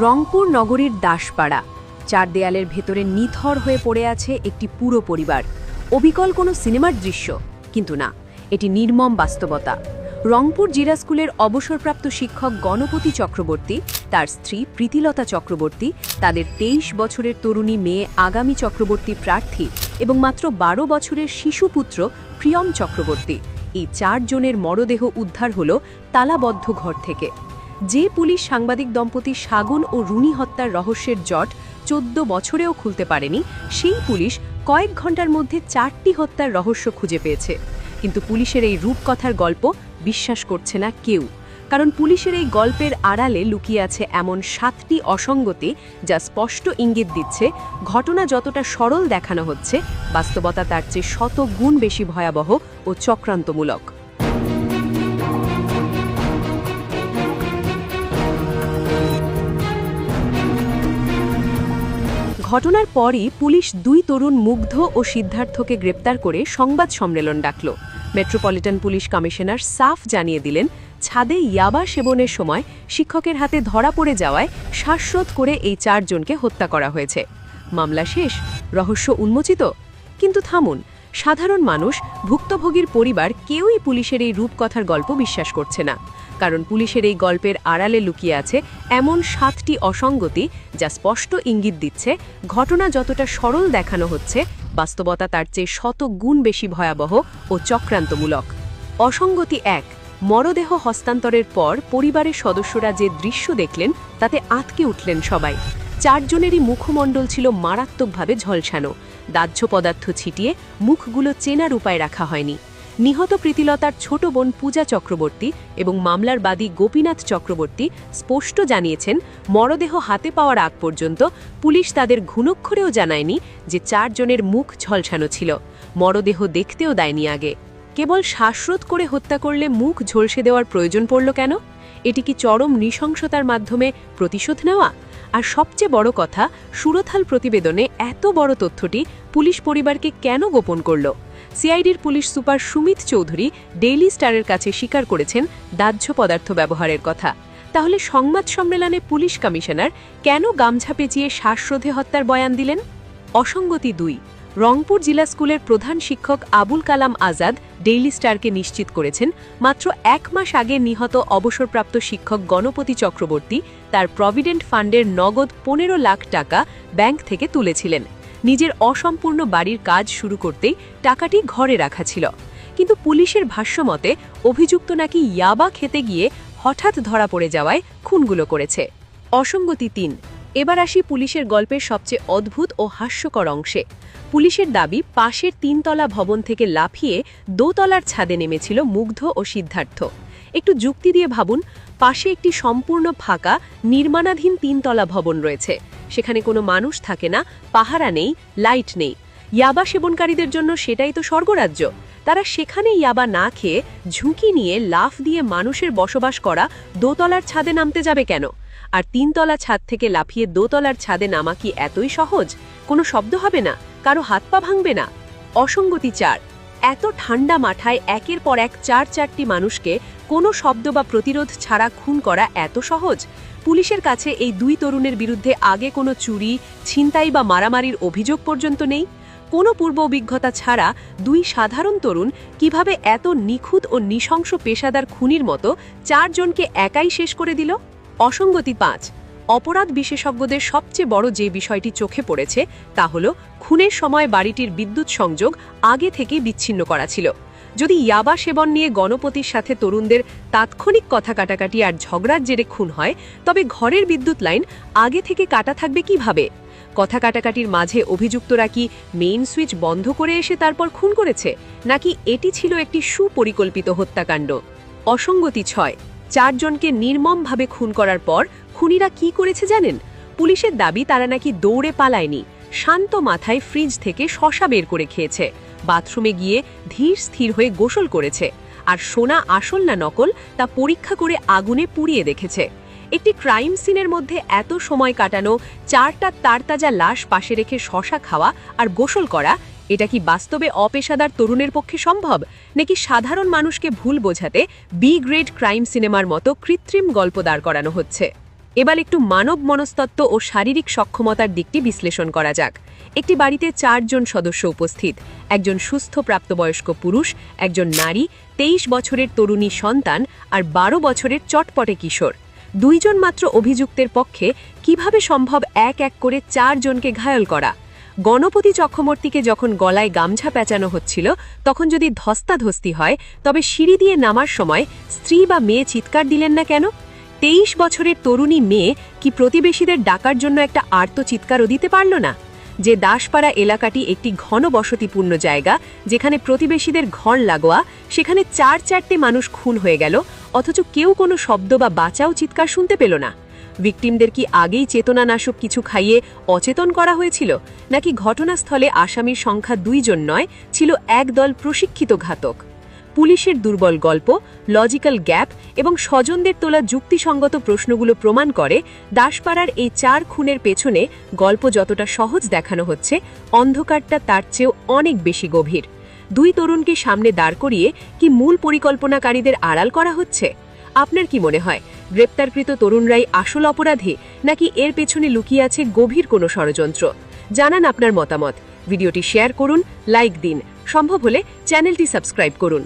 রংপুর নগরীর দাসপাড়া, চার দেয়ালের ভেতরে নিথর হয়ে পড়ে আছে একটি পুরো পরিবার। অবিকল কোনো সিনেমার দৃশ্য, কিন্তু না, এটি নির্মম বাস্তবতা। রংপুর জিরা স্কুলের অবসরপ্রাপ্ত শিক্ষক গণপতি চক্রবর্তী, তার স্ত্রী প্রীতিলতা চক্রবর্তী, তাদের 23 বছরের তরুণী মেয়ে আগামী চক্রবর্তী প্রার্থী এবং মাত্র 12 বছরের শিশুপুত্র প্রিয়ম চক্রবর্তী, এই 4 জনের মরদেহ উদ্ধার হল তালাবদ্ধ ঘর থেকে। যে পুলিশ সাংবাদিক দম্পতি সাগুন ও রুনি হত্যার রহস্যের জট 14 বছরেও খুলতে পারেনি, সেই পুলিশ কয়েক ঘন্টার মধ্যে 4টি হত্যার রহস্য খুঁজে পেয়েছে। কিন্তু পুলিশের এই রূপকথার গল্প বিশ্বাস করছে না কেউ, কারণ পুলিশের এই গল্পের আড়ালে লুকিয়ে আছে এমন 7টি অসঙ্গতি যা স্পষ্ট ইঙ্গিত দিচ্ছে ঘটনা যতটা সরল দেখানো হচ্ছে, বাস্তবতা তার চেয়ে 100 গুণ বেশি ভয়াবহ ও চক্রান্তমূলক। ঘটনার পরই পুলিশ 2 তরুণ মুগ্ধ ও সিদ্ধার্থকে গ্রেপ্তার করে সংবাদ সম্মেলন ডাকল। মেট্রোপলিটন পুলিশ কমিশনার সাফ জানিয়ে দিলেন, ছাদে ইয়াবা সেবনের সময় শিক্ষকের হাতে ধরা পড়ে যাওয়ায় শ্বাসরোধ করে এই 4 জনকে হত্যা করা হয়েছে। মামলা শেষ, রহস্য উন্মোচিত। কিন্তু থামুন, সাধারণ মানুষ, ভুক্তভোগীর পরিবার কেউই পুলিশের এই রূপকথার গল্প বিশ্বাস করছে না, কারণ পুলিশের এই গল্পের আড়ালে লুকিয়ে আছে এমন 7টি অসঙ্গতি যা স্পষ্ট ইঙ্গিত দিচ্ছে ঘটনা যতটা সরল দেখানো হচ্ছে, বাস্তবতা তার চেয়ে 100 গুণ বেশি ভয়াবহ ও চক্রান্তমূলক। অসঙ্গতি 1, মরদেহ হস্তান্তরের পর পরিবারের সদস্যরা যে দৃশ্য দেখলেন তাতে আঁতকে উঠলেন সবাই। 4 জনেরই মুখমণ্ডল ছিল মারাত্মকভাবে ঝলসানো, দাহ্য পদার্থ ছিটিয়ে মুখগুলো চেনার উপায় রাখা হয়নি। নিহত প্রীতিলতার ছোট বোন পূজা চক্রবর্তী এবং মামলার বাদী গোপীনাথ চক্রবর্তী স্পষ্ট জানিয়েছেন, মরদেহ হাতে পাওয়ার আগ পর্যন্ত পুলিশ তাদের ঘুণক্ষরেও জানায়নি যে 4 জনের মুখ ঝলসানো ছিল। মরদেহ দেখতেও দেয়নি আগে। কেবল শ্বাসরোধ করে হত্যা করলে মুখ ঝলসে দেওয়ার প্রয়োজন পড়ল কেন? এটি কি চরম নৃশংসতার মাধ্যমে প্রতিশোধ নেওয়া? আর সবচেয়ে বড় কথা, সুরথাল প্রতিবেদনে এত বড় তথ্যটি পুলিশ পরিবারকে কেন গোপন করল? সিআইডির police super Sumit Chowdhury daily স্টারের কাছে স্বীকার করেছেন দাহ্য পদার্থ ব্যবহারের কথা। তাহলে সংবাদ সম্মেলনে পুলিশ কমিশনার কেন গামছা পেঁচিয়ে শ্বাসরোধে হত্যার বয়ান দিলেন? অসঙ্গতি 2, রংপুর জিলা স্কুলের প্রধান শিক্ষক আবুল কালাম আজাদ ডেইলি স্টারকে নিশ্চিত করেছেন, মাত্র 1 মাস আগে নিহত অবসরপ্রাপ্ত শিক্ষক গণপতি চক্রবর্তী তার প্রভিডেন্ট ফান্ডের নগদ 15 লাখ টাকা ব্যাংক থেকে তুলেছিলেন। নিজের অসম্পূর্ণ বাড়ির কাজ শুরু করতেই টাকাটি ঘরে রাখা ছিল। কিন্তু পুলিশের ভাষ্যমতে অভিযুক্ত নাকি ইয়াবা খেতে গিয়ে হঠাৎ ধরা পড়ে যাওয়ায় খুনগুলো করেছে। অসঙ্গতি 3, এবার আসি পুলিশের গল্পের সবচেয়ে অদ্ভুত ও হাস্যকর অংশে। পুলিশের দাবি, পাশের 3 তলা ভবন থেকে লাফিয়ে 2 তলার ছাদে নেমেছিল মুগ্ধ ও সিদ্ধার্থ। একটু যুক্তি দিয়ে ভাবুন, পাশে একটি সম্পূর্ণ ফাঁকা নির্মাণাধীন 3 তলা ভবন রয়েছে, সেখানে কোনো মানুষ থাকে না, পাহারা নেই, লাইট নেই। ইয়াবা সেবনকারীদের জন্য সেটাই তো স্বর্গরাজ্য। তারা সেখানে ইয়াবা না খেয়ে ঝুঁকি নিয়ে লাফ দিয়ে মানুষের বসবাস করা 2 তলার ছাদে নামতে যাবে কেন? আর 3 তলা ছাদ থেকে লাফিয়ে 2 তলার ছাদে নামা কি এতই সহজ? কোনো শব্দ হবে না, কারো হাত পা ভাঙবে না? অসঙ্গতি 4, এত ঠান্ডা মাথায় একের পর এক 4টি মানুষকে কোনো শব্দ বা প্রতিরোধ ছাড়া খুন করা এত সহজ? পুলিশের কাছে এই 2 তরুণের বিরুদ্ধে আগে কোনো চুরি, ছিনতাই বা মারামারির অভিযোগ পর্যন্ত নেই। কোনো পূর্ব অভিজ্ঞতা ছাড়া 2 সাধারণ তরুণ কিভাবে এত নিখুঁত ও নৃশংস পেশাদার খুনির মতো 4 জনকে একাই শেষ করে দিল? অসঙ্গতি 5, অপরাধ বিশেষজ্ঞদের সবচেয়ে বড় যে বিষয়টি চোখে পড়েছে তা হল খুনের সময় বাড়িটির বিদ্যুৎ সংযোগ আগে থেকে বিচ্ছিন্ন করা ছিল। যদি ইয়াবা সেবন নিয়ে গণপতির সাথে তরুণদের তাৎক্ষণিক কথা কাটাকাটি আর ঝগড়ার জেরে খুন হয়, তবে ঘরের বিদ্যুৎ লাইন আগে থেকে কাটা থাকবে কিভাবে? কথা কাটাকাটির মাঝে অভিযুক্তরা কি মেইন সুইচ বন্ধ করে এসে তারপর খুন করেছে, নাকি এটি ছিল একটি সুপরিকল্পিত হত্যাকাণ্ড? অসঙ্গতি 6, 4 জনকে নির্মমভাবে খুন করার পর খুনিরা কি করেছে জানেন? পুলিশের দাবি তারা নাকি দৌড়ে পালায়নি, শান্ত মাথায় ফ্রিজ থেকে শসা বের করে খেয়েছে, বাথরুমে গিয়ে ধীর স্থির হয়ে গোসল করেছে, আর সোনা আসল না নকল তা পরীক্ষা করে আগুনে পুড়িয়ে দেখেছে। একটি ক্রাইম সিনের মধ্যে এত সময় কাটানো, 4টা তারতাজা লাশ পাশে রেখে শসা খাওয়া আর গোসল করা, এটা কি বাস্তবে অপেশাদার তরুণের পক্ষে সম্ভব, নাকি সাধারণ মানুষকে ভুল বোঝাতে বি গ্রেড ক্রাইম সিনেমার মতো কৃত্রিম গল্প দাঁড় করানো হচ্ছে? এবার একটু মানব মনস্তত্ত্ব ও শারীরিক সক্ষমতার দিকটি বিশ্লেষণ করা যাক। একটি বাড়িতে 4 জন সদস্য উপস্থিত, একজন সুস্থ প্রাপ্তবয়স্ক পুরুষ, একজন নারী, 23 বছরের তরুণী সন্তান আর 12 বছরের চটপটে কিশোর। 2 জন মাত্র অভিযুক্তের পক্ষে কিভাবে সম্ভব এক এক করে 4 জনকে ঘায়েল করা? গণপতি চক্রবর্তীকে যখন গলায় গামছা পেঁচানো হচ্ছিল তখন যদি ধস্তাধস্তি হয়, তবে সিঁড়ি দিয়ে নামার সময় স্ত্রী বা মেয়ে চিৎকার দিলেন না কেন? 23 বছরের তরুণী মেয়ে কি প্রতিবেশীদের ডাকার জন্য একটা আর্ত চিৎকারও দিতে পারল না? যে দাসপাড়া এলাকাটি একটি ঘন বসতিপূর্ণ জায়গা, যেখানে প্রতিবেশীদের ঘর লাগোয়া, সেখানে 4-4টে মানুষ খুন হয়ে গেল, অথচ কেউ কোনো শব্দ বা বাঁচাও চিৎকার শুনতে পেল না। ভিকটিমদের কি আগেই চেতনানাশক কিছু খাইয়ে অচেতন করা হয়েছিল, নাকি ঘটনাস্থলে আসামির সংখ্যা 2 জন নয়, ছিল একদল প্রশিক্ষিত ঘাতক? পুলিশের দুর্বল গল্প, লজিক্যাল গ্যাপ এবং স্বজনদের তোলা যুক্তিসঙ্গত প্রশ্নগুলো প্রমাণ করে দাসপাড়ার এই 4 খুনের পেছনে গল্প যতটা সহজ দেখানো হচ্ছে, অন্ধকারটা তার চেয়েও অনেক বেশি গভীর। 2 তরুণকে সামনে দাঁড় করিয়ে কি মূল পরিকল্পনাকারীদের আড়াল করা হচ্ছে? আপনার কি মনে হয়, গ্রেপ্তারকৃত তরুণরাই আসল অপরাধী, নাকি এর পেছনে লুকিয়ে আছে গভীর কোনো ষড়যন্ত্র? জানান আপনার মতামত। ভিডিওটি শেয়ার করুন, লাইক দিন, সম্ভব হলে চ্যানেলটি সাবস্ক্রাইব করুন।